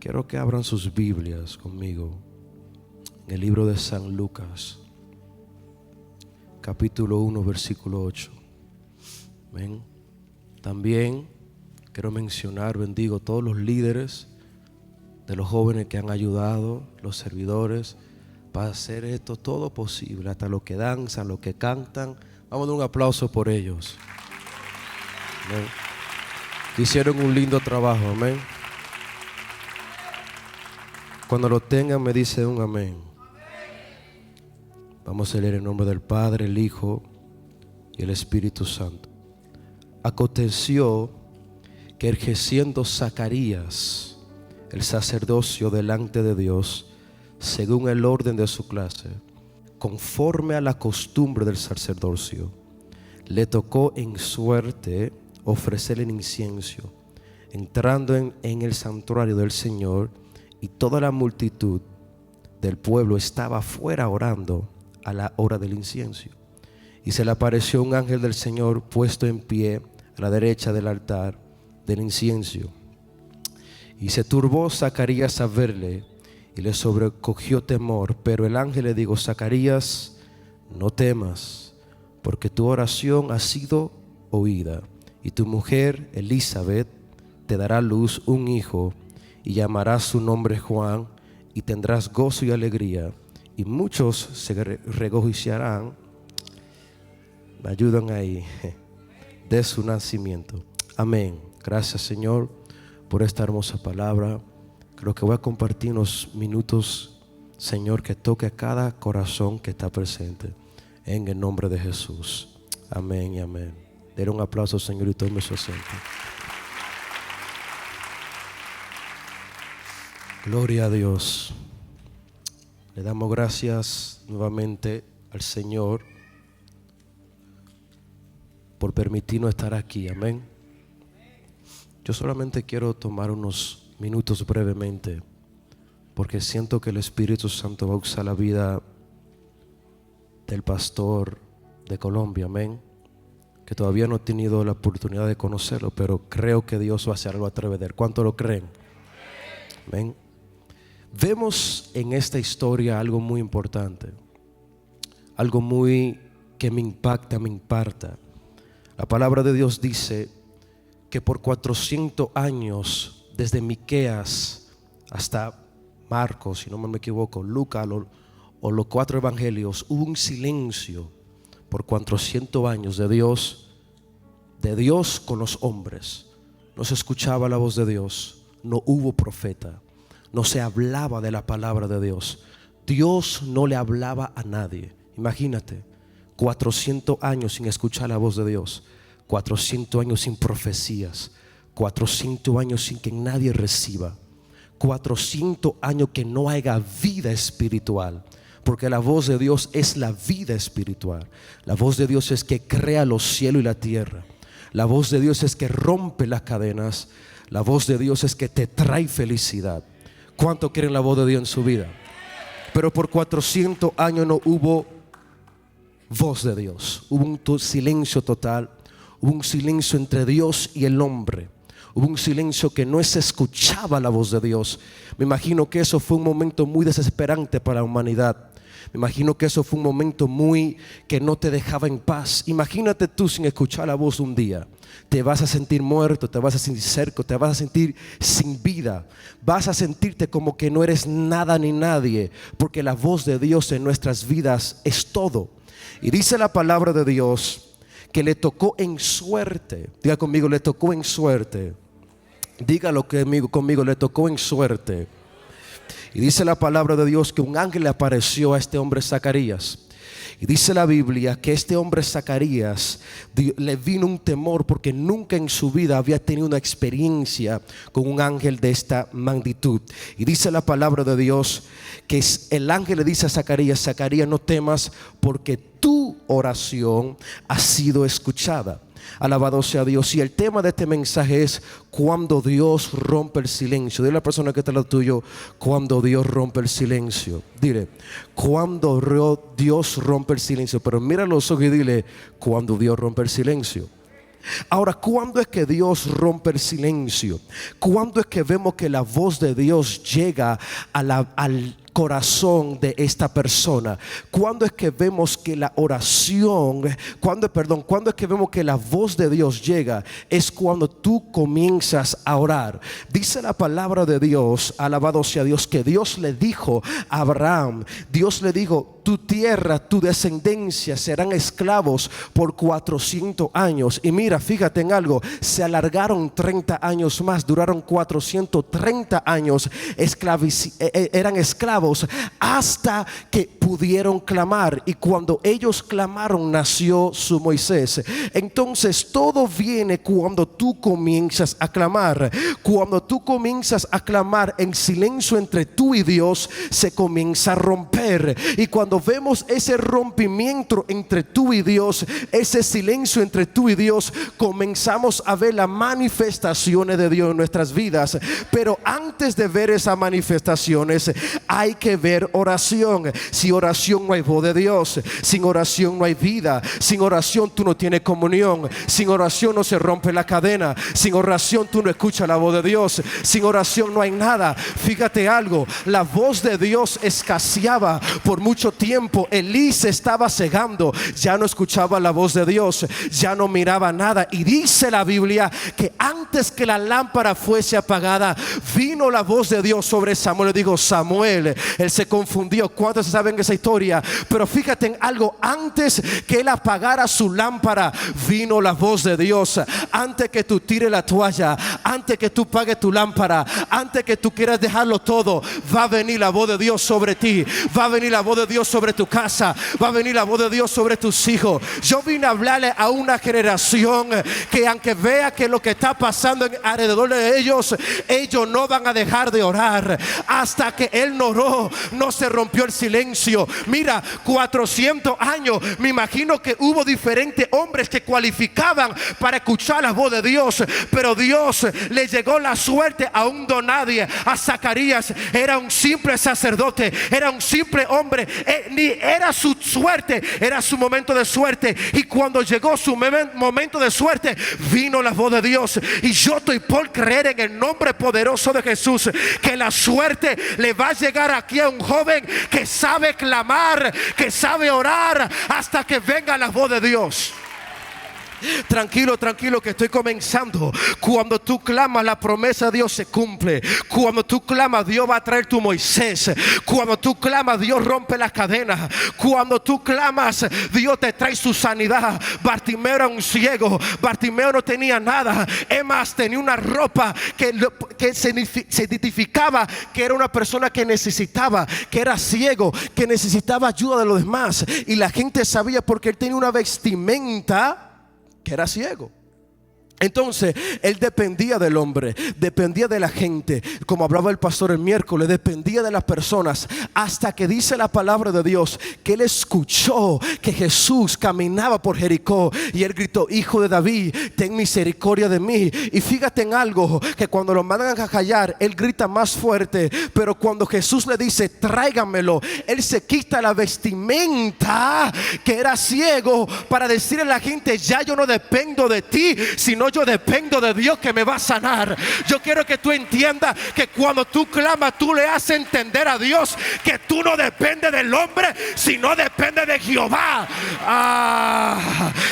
Quiero que abran sus Biblias conmigo en el libro de San Lucas, capítulo 1, versículo 8. Amén. También quiero mencionar, bendigo todos los líderes de los jóvenes que han ayudado, los servidores, para hacer esto todo posible, hasta los que danzan, los que cantan. Vamos a dar un aplauso por ellos. Amén. Hicieron un lindo trabajo, amén. Cuando lo tengan me dice un amén. Vamos a leer en nombre del Padre, el Hijo y el Espíritu Santo. Aconteció que ejerciendo Zacarías el sacerdocio delante de Dios, según el orden de su clase, conforme a la costumbre del sacerdocio, le tocó en suerte ofrecer el incienso, entrando en el santuario del Señor, y toda la multitud del pueblo estaba afuera orando a la hora del incienso. Y se le apareció un ángel del Señor puesto en pie a la derecha del altar del incienso. Y se turbó Zacarías a verle, y le sobrecogió temor. Pero el ángel le dijo: Zacarías, no temas, porque tu oración ha sido oída, y tu mujer Elizabeth te dará a luz un hijo, y llamarás su nombre Juan, y tendrás gozo y alegría, y muchos se regocijarán, me ayudan ahí, de su nacimiento. Amén. Gracias, Señor, por esta hermosa palabra. Creo que voy a compartir unos minutos, Señor, que toque a cada corazón que está presente, en el nombre de Jesús. Amén y amén. Den un aplauso, Señor, y tome su asiento. Gloria a Dios. Le damos gracias nuevamente al Señor por permitirnos estar aquí. Amén. Yo solamente quiero tomar unos minutos brevemente, porque siento que el Espíritu Santo va a usar la vida del pastor de Colombia. Amén. Que todavía no he tenido la oportunidad de conocerlo, pero creo que Dios va a hacer algo a través de él. ¿Cuánto lo creen? Amén. Vemos en esta historia algo muy importante, algo muy que me impacta, me imparta. La palabra de Dios dice que por 400 años, desde Miqueas hasta Marcos, si no me equivoco, Lucas o los 4 evangelios, hubo un silencio por 400 años de Dios con los hombres. No se escuchaba la voz de Dios, no hubo profeta, no se hablaba de la palabra de Dios. Dios no le hablaba a nadie. Imagínate, 400 años sin escuchar la voz de Dios, 400 años sin profecías, 400 años sin que nadie reciba, 400 años que no haya vida espiritual. Porque la voz de Dios es la vida espiritual. La voz de Dios es que crea los cielos y la tierra. La voz de Dios es que rompe las cadenas. La voz de Dios es que te trae felicidad. ¿Cuánto quieren la voz de Dios en su vida? Pero por 400 años no hubo voz de Dios. Hubo un silencio total. Hubo un silencio entre Dios y el hombre. Hubo un silencio que no se escuchaba la voz de Dios. Me imagino que eso fue un momento muy desesperante para la humanidad. Me imagino que eso fue un momento muy que no te dejaba en paz. Imagínate tú sin escuchar la voz un día. Te vas a sentir muerto, te vas a sentir cerco, te vas a sentir sin vida. Vas a sentirte como que no eres nada ni nadie, porque la voz de Dios en nuestras vidas es todo. Y dice la palabra de Dios que le tocó en suerte. Diga conmigo, le tocó en suerte. Dígalo conmigo, le tocó en suerte. Y dice la palabra de Dios que un ángel le apareció a este hombre Zacarías. Y dice la Biblia que este hombre Zacarías le vino un temor, porque nunca en su vida había tenido una experiencia con un ángel de esta magnitud. Y dice la palabra de Dios que el ángel le dice a Zacarías: Zacarías, no temas, porque tu oración ha sido escuchada. Alabado sea Dios. Y el tema de este mensaje es cuando Dios rompe el silencio. Dile a la persona que está al lado tuyo: cuando Dios rompe el silencio. Dile: cuando Dios rompe el silencio. Pero mira los ojos y dile: cuando Dios rompe el silencio. Ahora, ¿cuándo es que Dios rompe el silencio? ¿Cuándo es que vemos que la voz de Dios llega al corazón de esta persona? ¿Cuándo es que vemos que la oración, cuándo es que vemos que la voz de Dios llega? Es cuando tú comienzas a orar. Dice la palabra de Dios, alabado sea Dios, que Dios le dijo a Abraham, Dios le dijo: tu tierra, tu descendencia serán esclavos por 400 años. Y mira, fíjate en algo, se alargaron 30 años más, duraron 430 años, eran esclavos hasta que pudieron clamar. Y cuando ellos clamaron, nació su Moisés. Entonces todo viene cuando tú comienzas a clamar. Cuando tú comienzas a clamar, en silencio entre tú y Dios se comienza a romper. Y cuando vemos ese rompimiento entre tú y Dios, ese silencio entre tú y Dios, comenzamos a ver las manifestaciones de Dios en nuestras vidas. Pero antes de ver esas manifestaciones, hay que ver oración. Sin oración no hay voz de Dios. Sin oración no hay vida. Sin oración tú no tienes comunión. Sin oración no se rompe la cadena. Sin oración tú no escuchas la voz de Dios. Sin oración no hay nada. Fíjate algo, la voz de Dios escaseaba por mucho tiempo. Elí se estaba cegando, ya no escuchaba la voz de Dios, ya no miraba nada. Y dice la Biblia que antes que la lámpara fuese apagada, vino la voz de Dios sobre Samuel. Le dijo: Samuel. Él se confundió. ¿Cuántos saben esa historia? Pero fíjate en algo, antes que él apagara su lámpara, vino la voz de Dios. Antes que tú tires la toalla, antes que tú pagues tu lámpara, antes que tú quieras dejarlo todo, va a venir la voz de Dios sobre ti. Va a venir la voz de Dios sobre tu casa. Va a venir la voz de Dios sobre tus hijos. Yo vine a hablarle a una generación que, aunque vea que lo que está pasando alrededor de ellos no van a dejar de orar. Hasta que él no oró, no se rompió el silencio. Mira, 400 años. Me imagino que hubo diferentes hombres que cualificaban para escuchar la voz de Dios, pero Dios le llegó la suerte a un don nadie, a Zacarías. Era un simple sacerdote, era un simple hombre. Ni era su suerte, era su momento de suerte. Y cuando llegó su momento de suerte, vino la voz de Dios. Y yo estoy por creer en el nombre poderoso de Jesús que la suerte le va a llegar aquí a un joven que sabe clamar, que sabe orar hasta que venga la voz de Dios. Tranquilo, tranquilo, que estoy comenzando. Cuando tú clamas, la promesa de Dios se cumple. Cuando tú clamas, Dios va a traer tu Moisés. Cuando tú clamas, Dios rompe las cadenas. Cuando tú clamas, Dios te trae su sanidad. Bartimeo era un ciego. Bartimeo no tenía nada. Es más, tenía una ropa que se identificaba que era una persona que necesitaba, que era ciego, que necesitaba ayuda de los demás. Y la gente sabía porque él tenía una vestimenta que era ciego. Entonces él dependía del hombre, dependía de la gente, como hablaba el pastor el miércoles, dependía de las personas, hasta que dice la palabra de Dios que él escuchó que Jesús caminaba por Jericó y él gritó: Hijo de David, ten misericordia de mí. Y fíjate en algo, que cuando lo mandan a callar, él grita más fuerte, pero cuando Jesús le dice: tráigamelo, él se quita la vestimenta que era ciego para decirle a la gente: ya yo no dependo de ti, sino yo dependo de Dios que me va a sanar. Yo quiero que tú entiendas que cuando tú clamas, tú le haces entender a Dios que tú no dependes del hombre, sino depende de Jehová.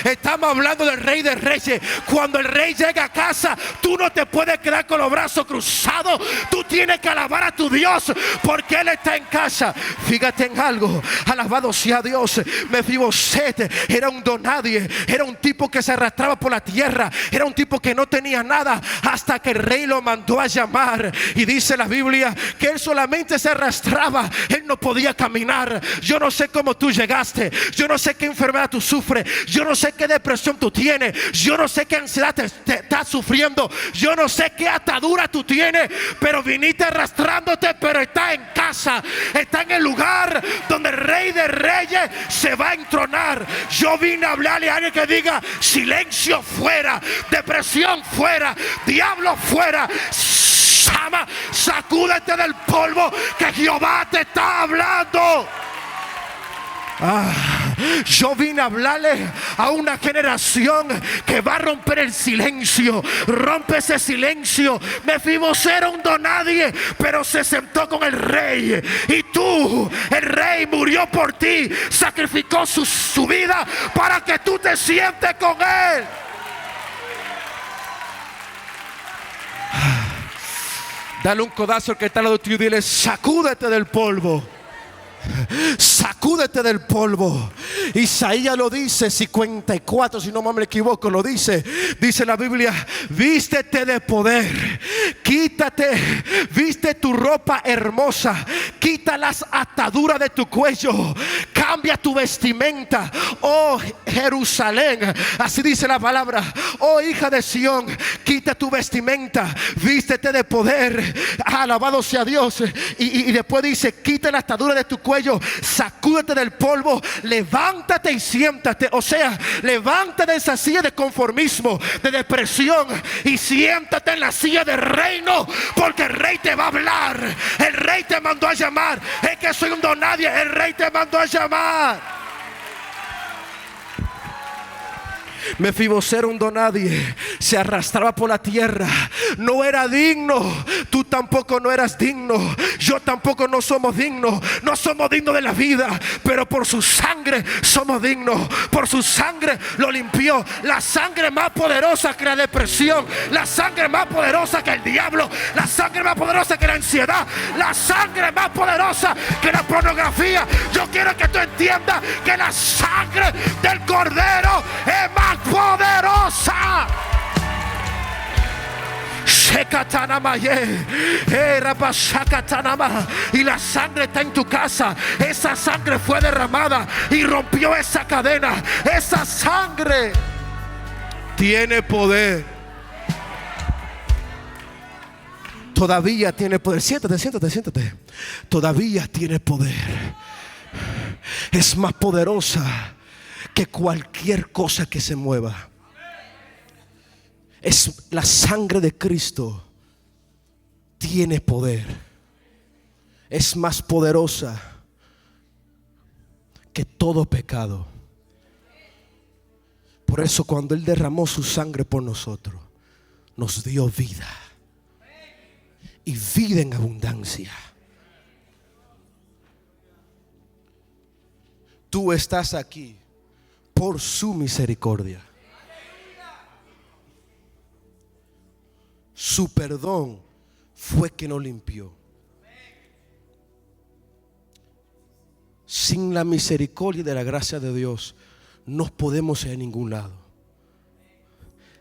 Estamos hablando del Rey de Reyes. Cuando el Rey llega a casa, tú no te puedes quedar con los brazos cruzados. Tú tienes que alabar a tu Dios porque Él está en casa. Fíjate en algo, alabado sea Dios. Mefiboset era un don nadie, era un tipo que se arrastraba por la tierra, era un tipo que no tenía nada, hasta que el rey lo mandó a llamar. Y dice la Biblia que él solamente se arrastraba, él no podía caminar. Yo no sé cómo tú llegaste, yo no sé qué enfermedad tú sufres, yo no sé qué depresión tú tienes, yo no sé qué ansiedad te estás sufriendo, yo no sé qué atadura tú tienes, pero viniste arrastrándote, pero está en casa, está en el lugar donde el Rey de Reyes se va a entronar. Yo vine a hablarle a alguien que diga: silencio fuera, depresión fuera, diablo fuera. Sama, sacúdete del polvo, que Jehová te está hablando. Yo vine a hablarle a una generación que va a romper el silencio. Rompe ese silencio. Mefiboset era un donadie, pero se sentó con el rey. Y tú, el rey murió por ti, sacrificó su vida para que tú te sientes con él. Dale un codazo al que está al lado tuyo y dile: sacúdete del polvo. Sacúdete del polvo. Isaías lo dice, 54, si no me equivoco, lo dice. Dice la Biblia: vístete de poder. Quítate, viste tu ropa hermosa. Quita las ataduras de tu cuello. Cambia tu vestimenta, oh Jerusalén. Así dice la palabra. Oh hija de Sión, quita tu vestimenta, vístete de poder. Alabado sea Dios. Y después dice: quita la atadura de tu cuello, sacúdete del polvo, levántate y siéntate. O sea, levántate de esa silla de conformismo, de depresión, y siéntate en la silla del reino, porque el rey te va a hablar. El rey te mandó a llamar. Es que soy un don nadie, el rey te mandó a llamar. Mefiboset era un donadie, se arrastraba por la tierra, no era digno. Tú tampoco no eras digno, yo tampoco no somos dignos. No somos dignos de la vida, pero por su sangre somos dignos. Por su sangre lo limpió. La sangre más poderosa que la depresión, la sangre más poderosa que el diablo, la sangre más poderosa que la ansiedad, la sangre más poderosa que la pornografía. Yo quiero que tú entiendas que la sangre del Cordero es más poderosa. Y la sangre está en tu casa. Esa sangre fue derramada y rompió esa cadena. Esa sangre tiene poder. Todavía tiene poder. Siéntate. Todavía tiene poder. Es más poderosa que cualquier cosa que se mueva. Es la sangre de Cristo. Tiene poder. Es más poderosa que todo pecado. Por eso cuando Él derramó su sangre por nosotros, nos dio vida. Y vida en abundancia. Tú estás aquí por su misericordia. Su perdón fue que nos limpió. Sin la misericordia y de la gracia de Dios no podemos ir a ningún lado.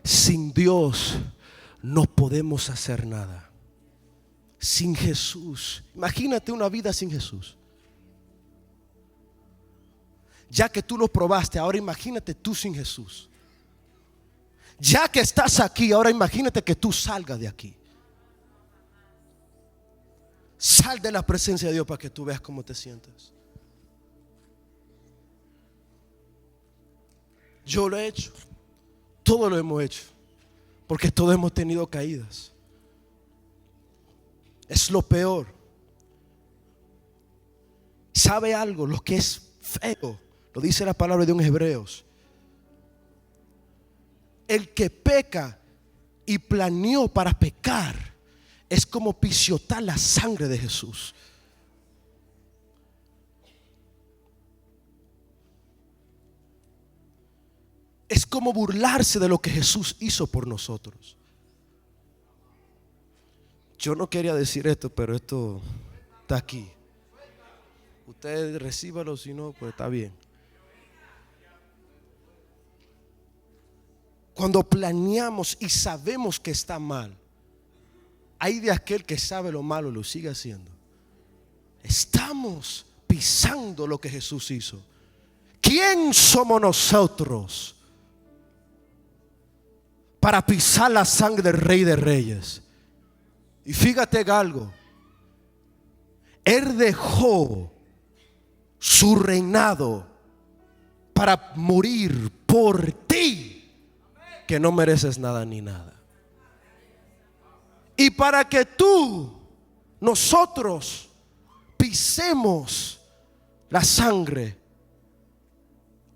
Sin Dios no podemos hacer nada. Sin Jesús, imagínate una vida sin Jesús. Ya que tú lo probaste, ahora imagínate tú sin Jesús. Ya que estás aquí, ahora imagínate que tú salgas de aquí. Sal de la presencia de Dios para que tú veas cómo te sientes. Yo lo he hecho. Todos lo hemos hecho. Porque todos hemos tenido caídas. Es lo peor. ¿Sabe algo? Lo que es feo, lo dice la palabra de un Hebreos. El que peca y planeó para pecar es como pisotear la sangre de Jesús. Es como burlarse de lo que Jesús hizo por nosotros. Yo no quería decir esto, pero esto está aquí. Usted recíbalo, si no, pues está bien. Cuando planeamos y sabemos que está mal, hay de aquel que sabe lo malo y lo sigue haciendo. Estamos pisando lo que Jesús hizo. ¿Quién somos nosotros para pisar la sangre del Rey de Reyes? Y fíjate en algo. Él dejó su reinado para morir por ti, que no mereces nada ni nada. Y para que nosotros pisemos la sangre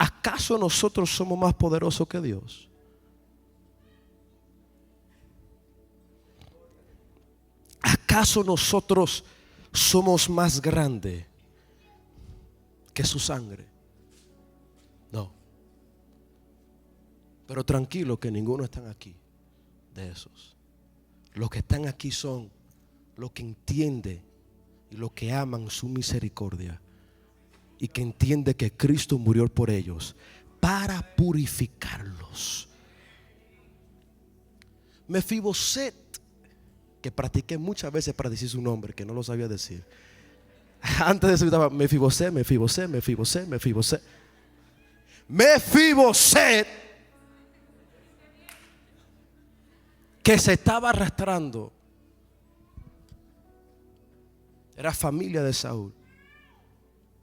¿Acaso nosotros somos más poderosos que Dios? ¿Acaso nosotros somos más grandes que su sangre? No. Pero tranquilo que ninguno están aquí de esos. Los que están aquí son los que entienden y los que aman su misericordia y que entienden que Cristo murió por ellos para purificarlos. Mefiboset, que practiqué muchas veces para decir su nombre, que no lo sabía decir. Antes de eso estaba Mefiboset, Mefiboset, Mefiboset, Mefiboset. Mefiboset, que se estaba arrastrando, era familia de Saúl.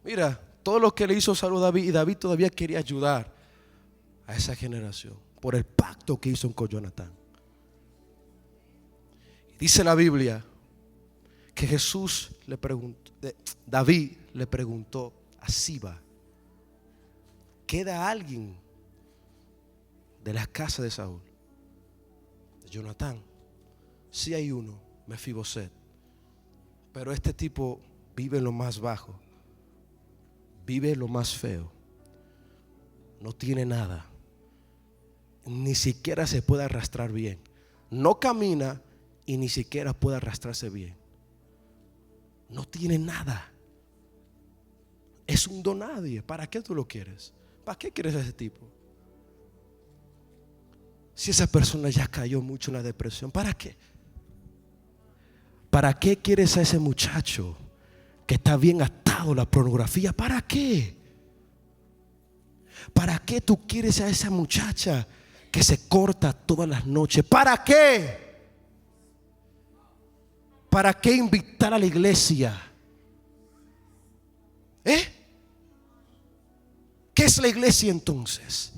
Mira, todo lo que le hizo Saúl a David, y David todavía quería ayudar a esa generación por el pacto que hizo con Jonatán. Dice la Biblia que Jesús le preguntó, David le preguntó a Siba: ¿queda alguien de la casa de Saúl? De Jonatán. Sí hay uno, Mefiboset. Pero este tipo vive en lo más bajo, vive en lo más feo, no tiene nada, ni siquiera se puede arrastrar bien, no camina y ni siquiera puede arrastrarse bien. No tiene nada. Es un donadie. ¿Para qué tú lo quieres? ¿Para qué quieres a ese tipo? Si esa persona ya cayó mucho en la depresión, ¿para qué? ¿Para qué quieres a ese muchacho que está bien atado a la pornografía? ¿Para qué? ¿Para qué tú quieres a esa muchacha que se corta todas las noches? ¿Para qué? ¿Para qué invitar a la iglesia? ¿Qué es la iglesia entonces?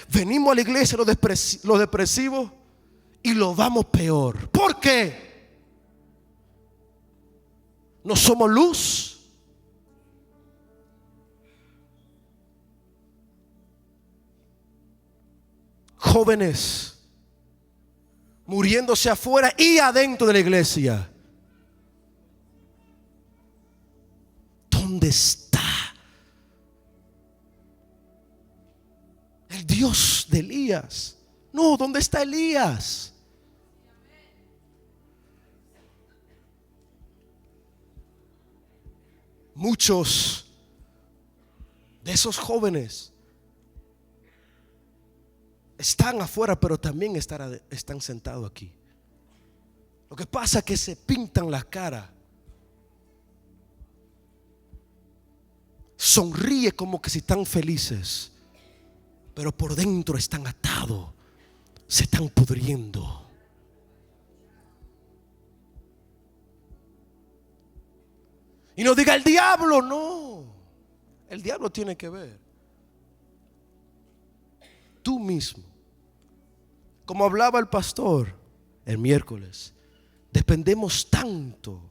Venimos a la iglesia los depresivos y lo vamos peor. ¿Por qué? ¿No somos luz? Jóvenes muriéndose afuera y adentro de la iglesia. ¿Dónde está el Dios de Elías? No, ¿dónde está Elías? Muchos de esos jóvenes están afuera, pero también están sentados aquí. Lo que pasa es que se pintan la cara, sonríe como que si están felices, pero por dentro están atados, se están pudriendo. Y no diga el diablo, no. El diablo tiene que ver. Tú mismo. Como hablaba el pastor el miércoles, dependemos tanto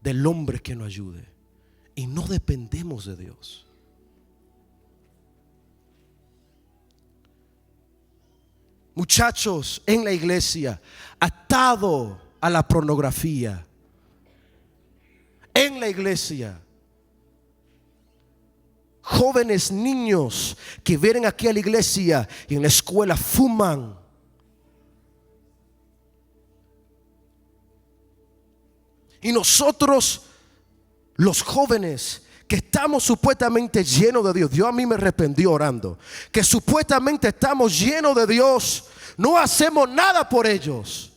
del hombre que nos ayude y no dependemos de Dios. Muchachos en la iglesia atados a la pornografía. En la iglesia, jóvenes, niños que vienen aquí a la iglesia y en la escuela fuman. Y nosotros, los jóvenes que estamos supuestamente llenos de Dios, Dios a mí me arrepentí orando, que supuestamente estamos llenos de Dios, no hacemos nada por ellos.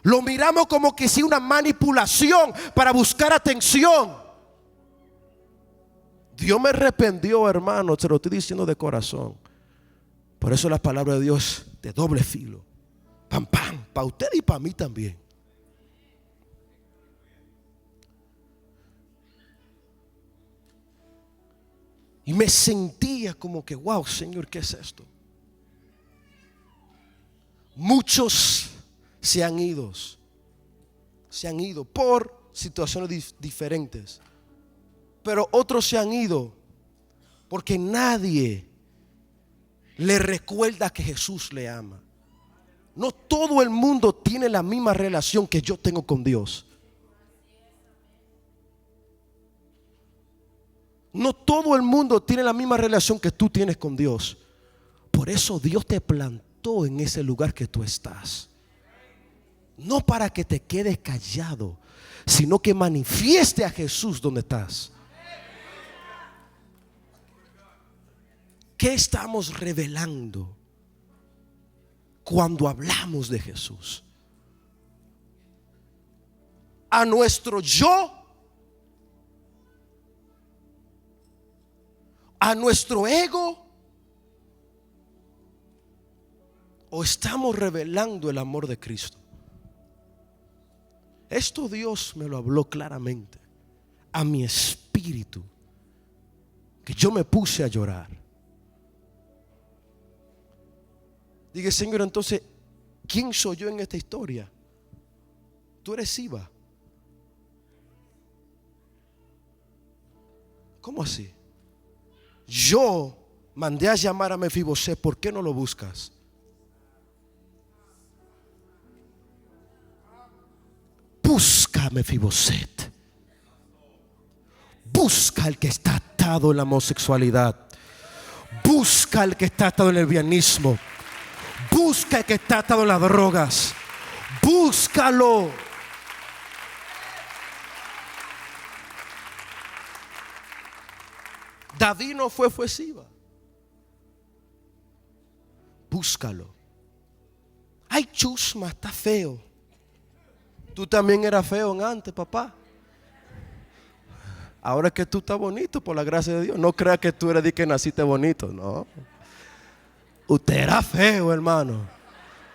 Lo miramos como que si una manipulación para buscar atención. Dios me arrepintió, hermano, te lo estoy diciendo de corazón. Por eso la palabra de Dios de doble filo. Pam, pam, para usted y para mí también. Y me sentía como que, wow, Señor, ¿qué es esto? Muchos se han ido por situaciones diferentes. Pero otros se han ido porque nadie le recuerda que Jesús le ama. No todo el mundo tiene la misma relación que yo tengo con Dios. No todo el mundo tiene la misma relación que tú tienes con Dios. Por eso Dios te plantó en ese lugar que tú estás. No para que te quedes callado, sino que manifieste a Jesús donde estás. ¿Qué estamos revelando cuando hablamos de Jesús? A nuestro yo, a nuestro ego, o estamos revelando el amor de Cristo. Esto Dios me lo habló claramente a mi espíritu, que yo me puse a llorar. Dije, Señor, entonces, ¿quién soy yo en esta historia? Tú eres Siba. ¿Cómo así? Yo mandé a llamar a Mefiboset, ¿por qué no lo buscas? Busca a Mefiboset. Busca al que está atado en la homosexualidad. Busca al que está atado en el lesbianismo. Busca al que está atado en las drogas. Búscalo. David no fue Siba. Búscalo. Ay, chusma, está feo. Tú también eras feo antes, papá. Ahora es que tú estás bonito, por la gracia de Dios. No creas que tú eres de que naciste bonito, no. Usted era feo, hermano.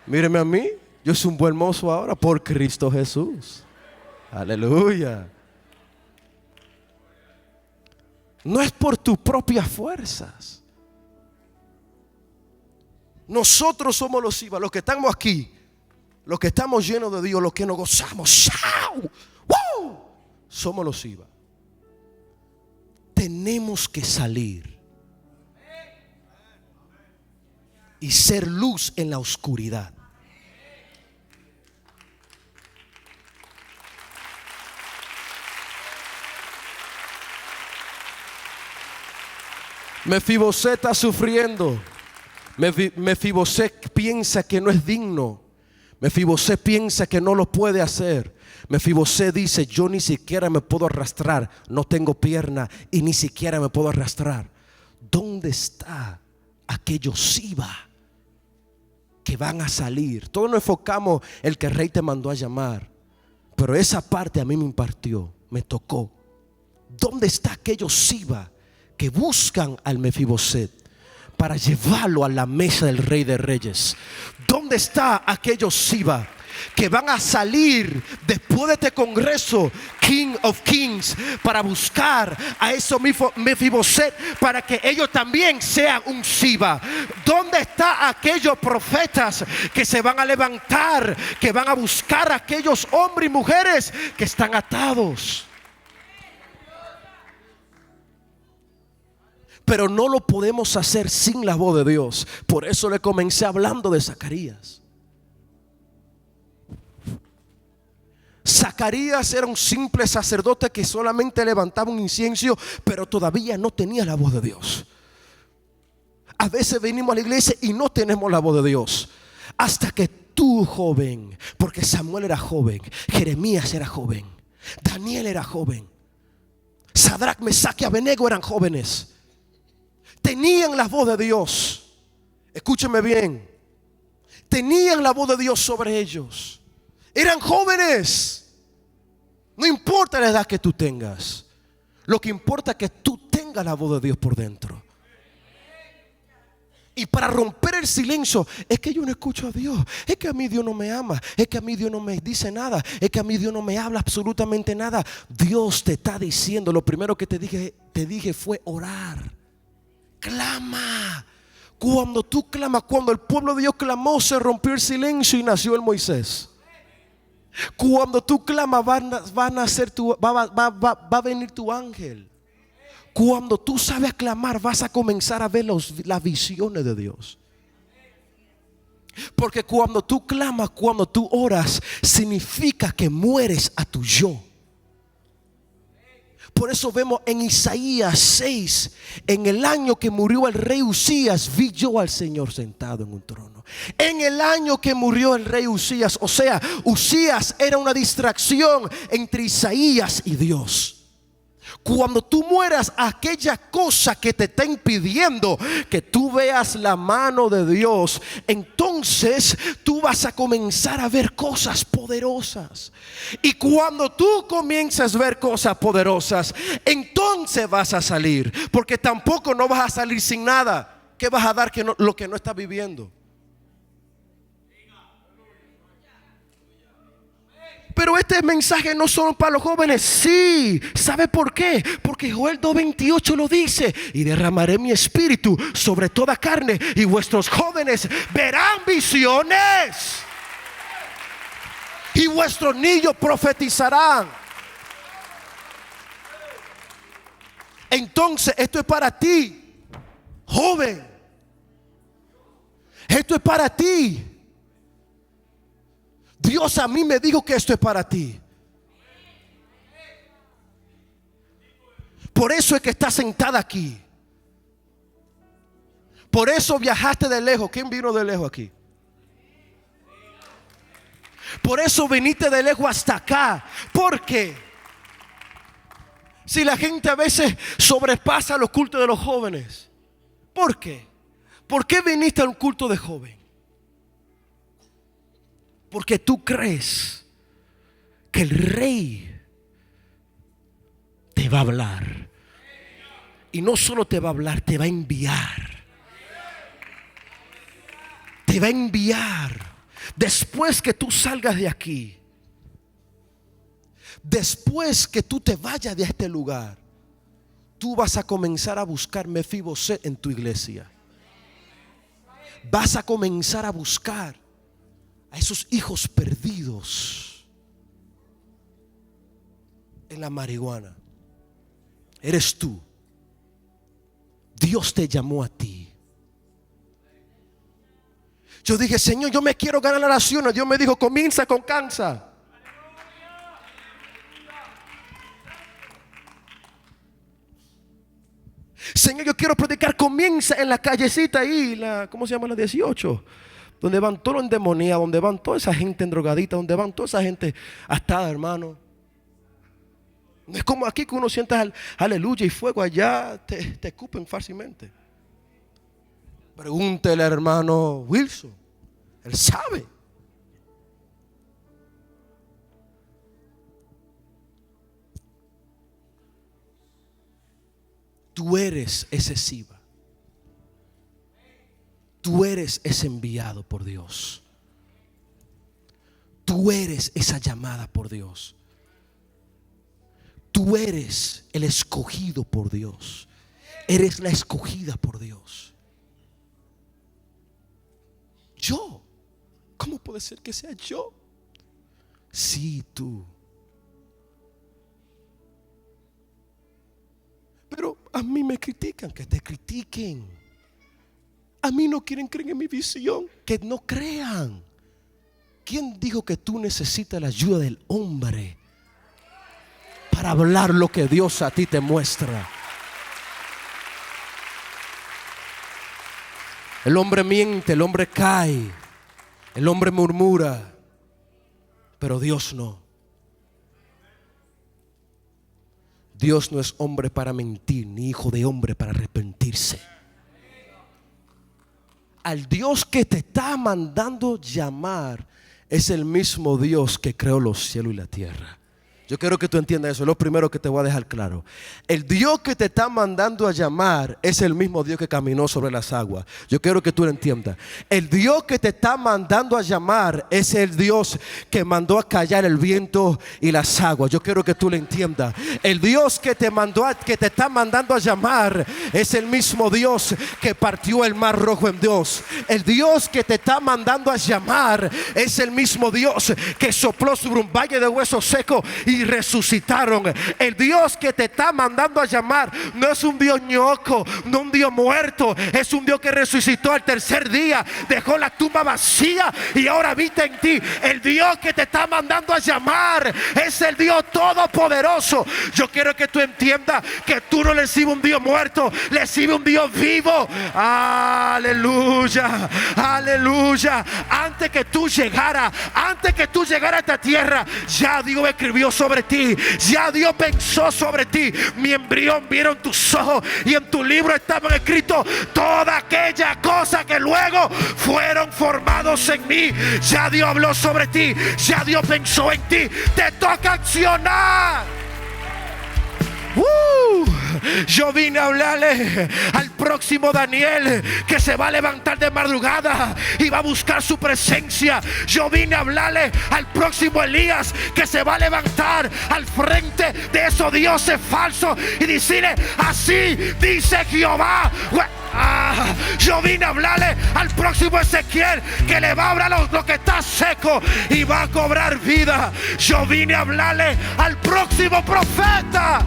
Míreme a mí. Yo soy un buen mozo ahora por Cristo Jesús. Aleluya. No es por tus propias fuerzas. Nosotros somos los Siba, los que estamos aquí, los que estamos llenos de Dios, los que nos gozamos. ¡Shau! ¡Woo! Somos los Siba. Tenemos que salir y ser luz en la oscuridad. Mefiboset está sufriendo. Mefiboset piensa que no es digno. Mefiboset piensa que no lo puede hacer. Mefiboset dice, yo ni siquiera me puedo arrastrar. No tengo pierna y ni siquiera me puedo arrastrar. ¿Dónde está aquellos Siba que van a salir? Todos nos enfocamos el que el rey te mandó a llamar, pero esa parte a mí me impartió, me tocó. ¿Dónde está aquellos Siba que buscan al Mefiboset para llevarlo a la mesa del Rey de Reyes? ¿Dónde está aquellos Siba que van a salir después de este congreso King of Kings para buscar a esos Mefiboset para que ellos también sean un Siba? ¿Dónde están aquellos profetas que se van a levantar, que van a buscar a aquellos hombres y mujeres que están atados? Pero no lo podemos hacer sin la voz de Dios. Por eso le comencé hablando de Zacarías. Zacarías era un simple sacerdote que solamente levantaba un incienso, pero todavía no tenía la voz de Dios. A veces venimos a la iglesia y no tenemos la voz de Dios. Hasta que tú, joven, porque Samuel era joven, Jeremías era joven, Daniel era joven, Sadrach, Mesach y Abednego eran jóvenes. Tenían la voz de Dios. Escúcheme bien. Tenían la voz de Dios sobre ellos. Eran jóvenes. No importa la edad que tú tengas. Lo que importa es que tú tengas la voz de Dios por dentro. Y para romper el silencio, es que yo no escucho a Dios, es que a mí Dios no me ama, es que a mí Dios no me dice nada, es que a mí Dios no me habla absolutamente nada. Dios te está diciendo, lo primero que te dije fue orar. Clama. Cuando tú clamas, cuando el pueblo de Dios clamó, se rompió el silencio y nació el Moisés. Cuando tú clamas, va a venir tu ángel. Cuando tú sabes clamar, vas a comenzar a ver las visiones de Dios. Porque cuando tú clamas, cuando tú oras, significa que mueres a tu yo. Por eso vemos en Isaías 6, en el año que murió el rey Usías, vi yo al Señor sentado en un trono. En el año que murió el rey Usías, o sea, Usías era una distracción entre Isaías y Dios. Cuando tú mueras a aquella cosa que te está impidiendo que tú veas la mano de Dios, entonces tú vas a comenzar a ver cosas poderosas. Y cuando tú comienzas a ver cosas poderosas, entonces vas a salir. Porque tampoco no vas a salir sin nada. ¿Qué vas a dar lo que no estás viviendo? Pero este mensaje no solo para los jóvenes. Sí, ¿sabe por qué? Porque Joel 2:28 lo dice: y derramaré mi espíritu sobre toda carne, y vuestros jóvenes verán visiones, y vuestros niños profetizarán. Entonces esto es para ti, joven. Esto es para ti. Dios a mí me dijo que esto es para ti. Por eso es que estás sentada aquí. Por eso viajaste de lejos. ¿Quién vino de lejos aquí? Por eso viniste de lejos hasta acá. ¿Por qué? Si la gente a veces sobrepasa los cultos de los jóvenes, ¿por qué? ¿Por qué viniste a un culto de joven? Porque tú crees que el rey te va a hablar. Y no solo te va a hablar, te va a enviar. Te va a enviar. Después que tú salgas de aquí, después que tú te vayas de este lugar, tú vas a comenzar a buscar Mefiboset en tu iglesia. Vas a comenzar a buscar a esos hijos perdidos en la marihuana. Eres tú. Dios te llamó a ti. Yo dije: Señor, yo me quiero ganar las naciones. Dios me dijo: comienza con Kansas. Señor, yo quiero predicar. Comienza en la callecita ahí, ¿cómo se llama? La 18. Donde van todos los endemoniados, donde van toda esa gente endrogadita, donde van toda esa gente astada, hermano. No es como aquí que uno siente aleluya y fuego. Allá te escupen fácilmente. Pregúntele al hermano Wilson. Él sabe. Tú eres ese Siba. Tú eres ese enviado por Dios. Tú eres esa llamada por Dios. Tú eres el escogido por Dios. Eres la escogida por Dios. Yo. ¿Cómo puede ser que sea yo? Sí, tú. Pero a mí me critican. Que te critiquen. A mí no quieren creer en mi visión. Que no crean. ¿Quién dijo que tú necesitas la ayuda del hombre para hablar lo que Dios a ti te muestra? El hombre miente, el hombre cae, el hombre murmura, pero Dios no. Dios no es hombre para mentir, ni hijo de hombre para arrepentirse. Al Dios que te está mandando llamar es el mismo Dios que creó los cielos y la tierra. Yo quiero que tú entiendas eso. Es lo primero que te voy a dejar claro. El Dios que te está mandando a llamar es el mismo Dios que caminó sobre las aguas. Yo quiero que tú lo entiendas. El Dios que te está mandando a llamar es el Dios que mandó a callar el viento y las aguas. Yo quiero que tú lo entiendas. El Dios que te está mandando a llamar es el mismo Dios que partió el mar rojo en dos. El Dios que te está mandando a llamar es el mismo Dios que sopló sobre un valle de huesos secos y y resucitaron. El Dios que te está mandando a llamar no es un Dios ñoco, no un Dios muerto. Es un Dios que resucitó al tercer día, dejó la tumba vacía y ahora habita en ti. El Dios que te está mandando a llamar es el Dios todopoderoso. Yo quiero que tú entiendas que tú no le sirves un Dios muerto, le sirves un Dios vivo. Aleluya, aleluya. Antes que tú llegaras a esta tierra, ya Dios escribió sobre ti, ya Dios pensó sobre ti. Mi embrión vieron tus ojos y en tu libro estaban escritos todas aquellas cosas que luego fueron formados en mí. Ya Dios habló sobre ti, ya Dios pensó en ti. Te toca accionar. Yo vine a hablarle al próximo Daniel que se va a levantar de madrugada y va a buscar su presencia. Yo vine a hablarle al próximo Elías que se va a levantar al frente de esos dioses falsos y decirle: así dice Jehová. Yo vine a hablarle al próximo Ezequiel que le va a hablar lo que está seco y va a cobrar vida. Yo vine a hablarle al próximo profeta.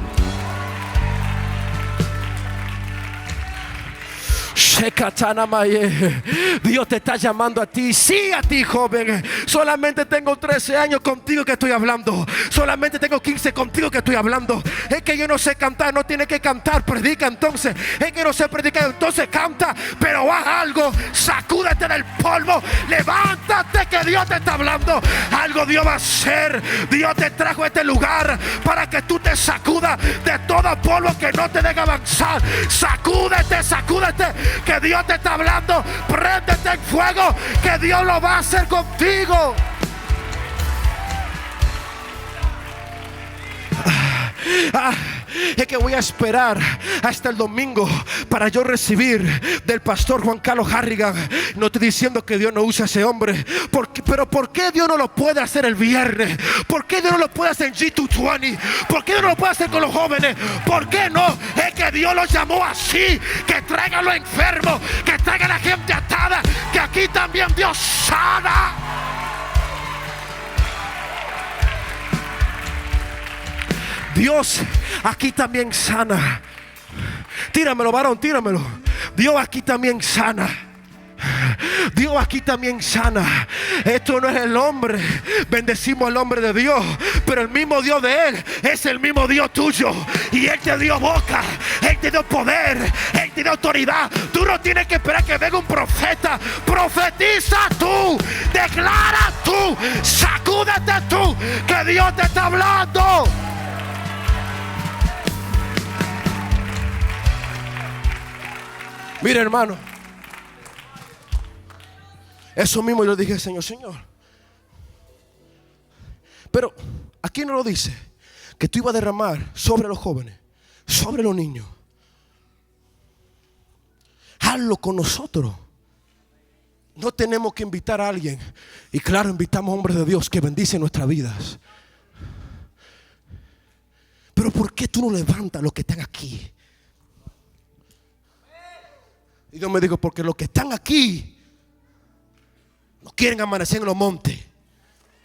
Dios te está llamando a ti. Sí, a ti, joven. Solamente tengo 13 años contigo que estoy hablando. Solamente tengo 15 contigo que estoy hablando. Es que yo no sé cantar. No tienes que cantar, predica entonces. Es que no sé predicar, entonces canta. Pero haz algo, sacúdete del polvo, levántate que Dios te está hablando. Algo Dios va a hacer. Dios te trajo a este lugar para que tú te sacudas de todo polvo que no te deja avanzar. Sacúdete, sacúdete, que Dios te está hablando. Préndete en fuego, que Dios lo va a hacer contigo. Es que voy a esperar hasta el domingo para yo recibir del pastor Juan Carlos Harrigan. No estoy diciendo que Dios no use a ese hombre, pero ¿por qué Dios no lo puede hacer el viernes? ¿Por qué Dios no lo puede hacer en G220? ¿Por qué Dios no lo puede hacer con los jóvenes? ¿Por qué no? Es que Dios los llamó así. Que traigan los enfermos, que traigan a la gente atada, que aquí también Dios sana. Dios aquí también sana. Tíramelo, varón, tíramelo. Dios aquí también sana. Dios aquí también sana. Esto no es el hombre. Bendecimos al hombre de Dios, pero el mismo Dios de él es el mismo Dios tuyo. Y él te dio boca, él te dio poder, él te dio autoridad. Tú no tienes que esperar que venga un profeta. Profetiza tú, declara tú, sacúdete tú, que Dios te está hablando. Mira, hermano, eso mismo yo le dije: Señor, pero aquí no lo dice que tú ibas a derramar sobre los jóvenes, sobre los niños. Hazlo con nosotros. No tenemos que invitar a alguien. Y claro, invitamos a hombres de Dios que bendicen nuestras vidas. Pero ¿por qué tú no levantas los que están aquí? Y Dios me dijo: porque los que están aquí no quieren amanecer en los montes,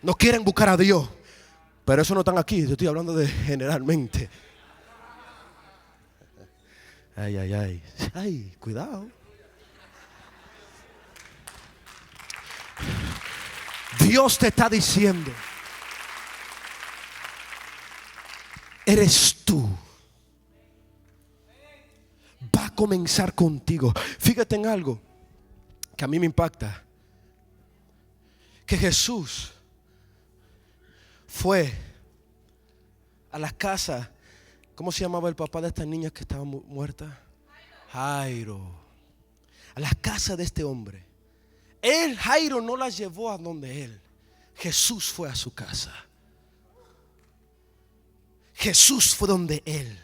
no quieren buscar a Dios. Pero eso no están aquí. Yo estoy hablando de generalmente. Ay, cuidado. Dios te está diciendo: eres tú. Va a comenzar contigo. Fíjate en algo que a mí me impacta. Que Jesús fue a las casas. ¿Cómo se llamaba el papá de estas niñas que estaban muertas? Jairo. A las casas de este hombre. Jairo no las llevó a donde él. Jesús fue a su casa. Jesús fue donde él.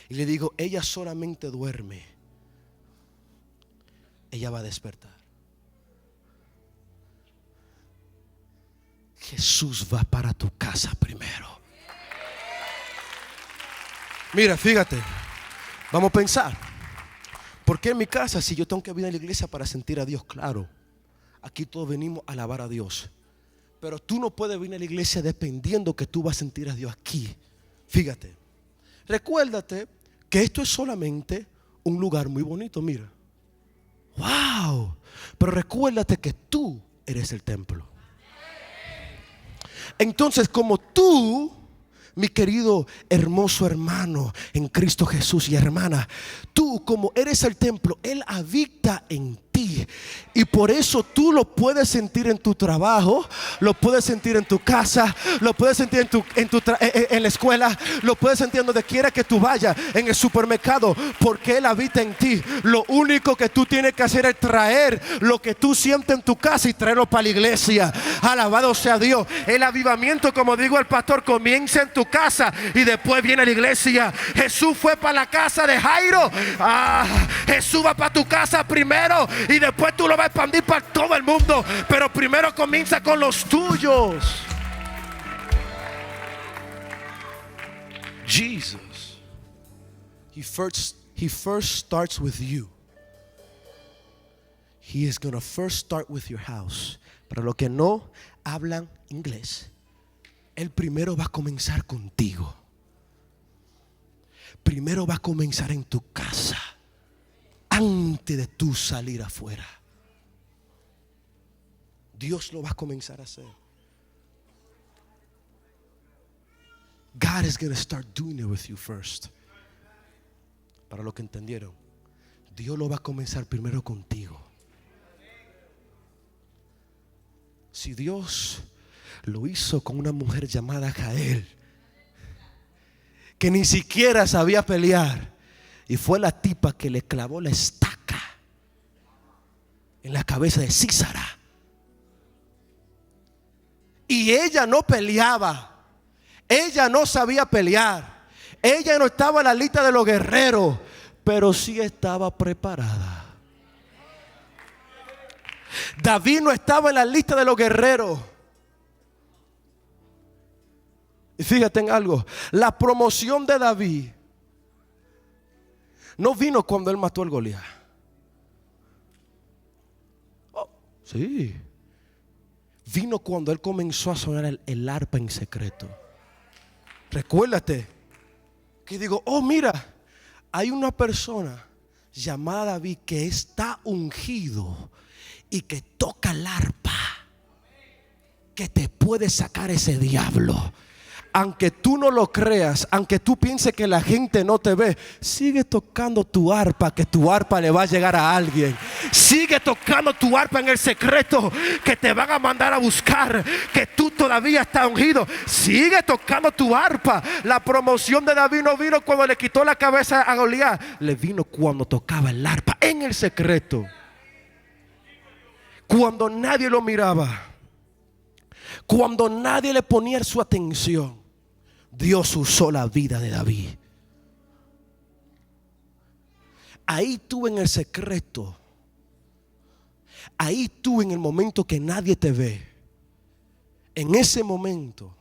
Y le digo: ella solamente duerme, ella va a despertar. Jesús va para tu casa primero. Mira, fíjate, vamos a pensar: ¿por qué en mi casa si yo tengo que venir a la iglesia para sentir a Dios? Claro, aquí todos venimos a alabar a Dios. Pero tú no puedes venir a la iglesia dependiendo que tú vas a sentir a Dios aquí. Fíjate, recuérdate que esto es solamente un lugar muy bonito, mira. Wow. Pero recuérdate que tú eres el templo. Entonces, como tú, mi querido hermoso hermano en Cristo Jesús y hermana, tú como eres el templo, Él habita en ti. Y por eso tú lo puedes sentir en tu trabajo, lo puedes sentir en tu casa, lo puedes sentir en la escuela, lo puedes sentir donde quiera que tú vayas, en el supermercado, porque Él habita en ti. Lo único que tú tienes que hacer es traer lo que tú sientes en tu casa y traerlo para la iglesia. Alabado sea Dios. El avivamiento, como digo el pastor, comienza en tu casa y después viene a la iglesia. Jesús fue para la casa de Jairo. Jesús va para tu casa primero y después tú lo vas a expandir para todo el mundo, pero primero comienza con los tuyos. Jesus, he first starts with you. He is going to first start with your house. Para los que no hablan inglés, Él primero va a comenzar contigo. Primero va a comenzar en tu casa, antes de tú salir afuera. Dios lo va a comenzar a hacer. God is going to start doing it with you first. Para los que entendieron, Dios lo va a comenzar primero contigo. Si Dios lo hizo con una mujer llamada Jael, que ni siquiera sabía pelear, y fue la tipa que le clavó la estaca en la cabeza de Sísara, y ella no peleaba, ella no sabía pelear, ella no estaba en la lista de los guerreros, pero sí estaba preparada. David no estaba en la lista de los guerreros. Y fíjate en algo, la promoción de David no vino cuando él mató al Goliat. Sí. Vino cuando él comenzó a sonar el arpa en secreto. Recuérdate que digo, mira, hay una persona llamada David que está ungido y que toca el arpa, que te puede sacar ese diablo. Aunque tú no lo creas, aunque tú pienses que la gente no te ve, sigue tocando tu arpa, que tu arpa le va a llegar a alguien. Sigue tocando tu arpa en el secreto, que te van a mandar a buscar, que tú todavía estás ungido. Sigue tocando tu arpa. La promoción de David no vino cuando le quitó la cabeza a Goliat, le vino cuando tocaba el arpa en el secreto, cuando nadie lo miraba, cuando nadie le ponía su atención. Dios usó la vida de David. Ahí tú en el secreto, ahí tú en el momento que nadie te ve, en ese momento,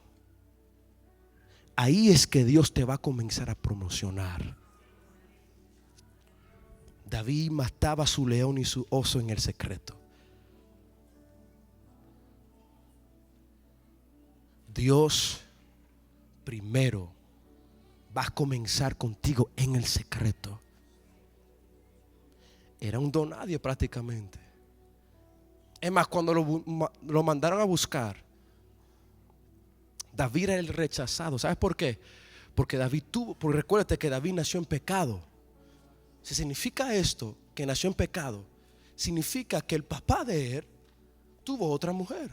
ahí es que Dios te va a comenzar a promocionar. David mataba a su león y su oso en el secreto. Dios primero va a comenzar contigo en el secreto. Era un don nadie prácticamente. Es más, cuando lo mandaron a buscar, David era el rechazado. ¿Sabes por qué? Porque porque recuérdate que David nació en pecado. Si significa esto, que nació en pecado, significa que el papá de él tuvo otra mujer.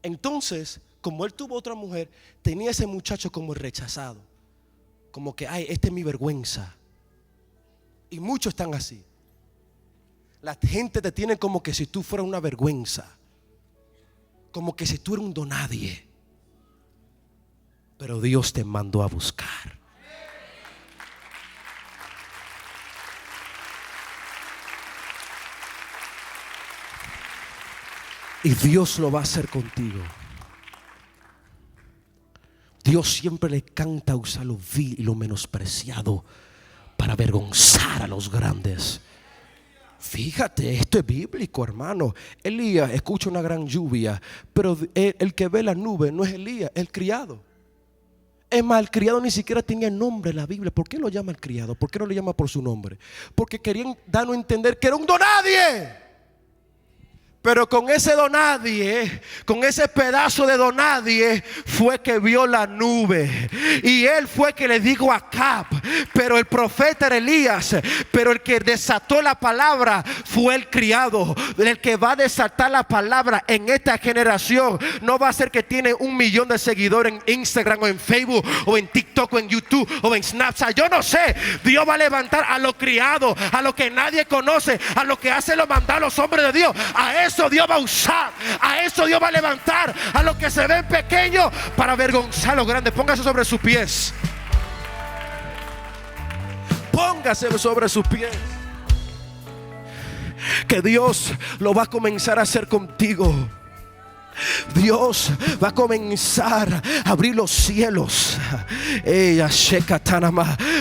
Entonces, como él tuvo otra mujer, tenía ese muchacho como el rechazado, como que, esta es mi vergüenza. Y muchos están así. La gente te tiene como que si tú fueras una vergüenza, como que si tú eres un donadie. Pero Dios te mandó a buscar. Y Dios lo va a hacer contigo. Dios siempre le encanta usar lo vil y lo menospreciado para avergonzar a los grandes. Fíjate, esto es bíblico, hermano. Elías escucha una gran lluvia, pero el que ve la nube no es Elías, el criado. Es más, el criado ni siquiera tenía nombre en la Biblia. ¿Por qué lo llama el criado? ¿Por qué no le llama por su nombre? Porque querían darnos a entender que era un donadie. Pero con ese donadie, con ese pedazo de donadie, fue que vio la nube. Y él fue que le dijo a Acab, pero el profeta era Elías. Pero el que desató la palabra fue el criado. El que va a desatar la palabra en esta generación no va a ser que tiene 1 millón de seguidores en Instagram o en Facebook o en TikTok o en YouTube o en Snapchat. Yo no sé. Dios va a levantar a los criados, a los que nadie conoce, a los que hacen los mandados los hombres de Dios. A eso Dios va a usar, a eso Dios va a levantar a los que se ven pequeños para avergonzar a los grandes. Póngase sobre sus pies. Póngase sobre sus pies. Que Dios lo va a comenzar a hacer contigo. Dios va a comenzar a abrir los cielos.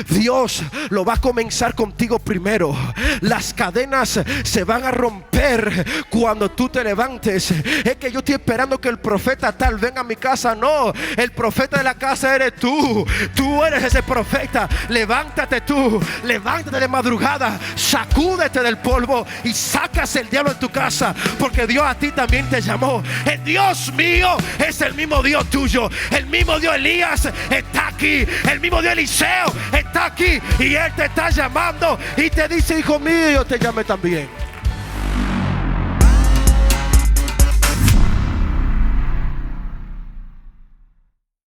Dios lo va a comenzar contigo primero. Las cadenas se van a romper cuando tú te levantes. Es que yo estoy esperando que el profeta tal venga a mi casa. No, el profeta de la casa eres tú. Tú eres ese profeta. Levántate tú, levántate de madrugada, sacúdete del polvo y sacas el diablo en tu casa, porque Dios a ti también te llamó. El Dios mío es el mismo Dios tuyo. El mismo Dios Elías está aquí. El mismo Dios Eliseo está aquí. Y Él te está llamando y te dice: hijo mío, yo te llamé también.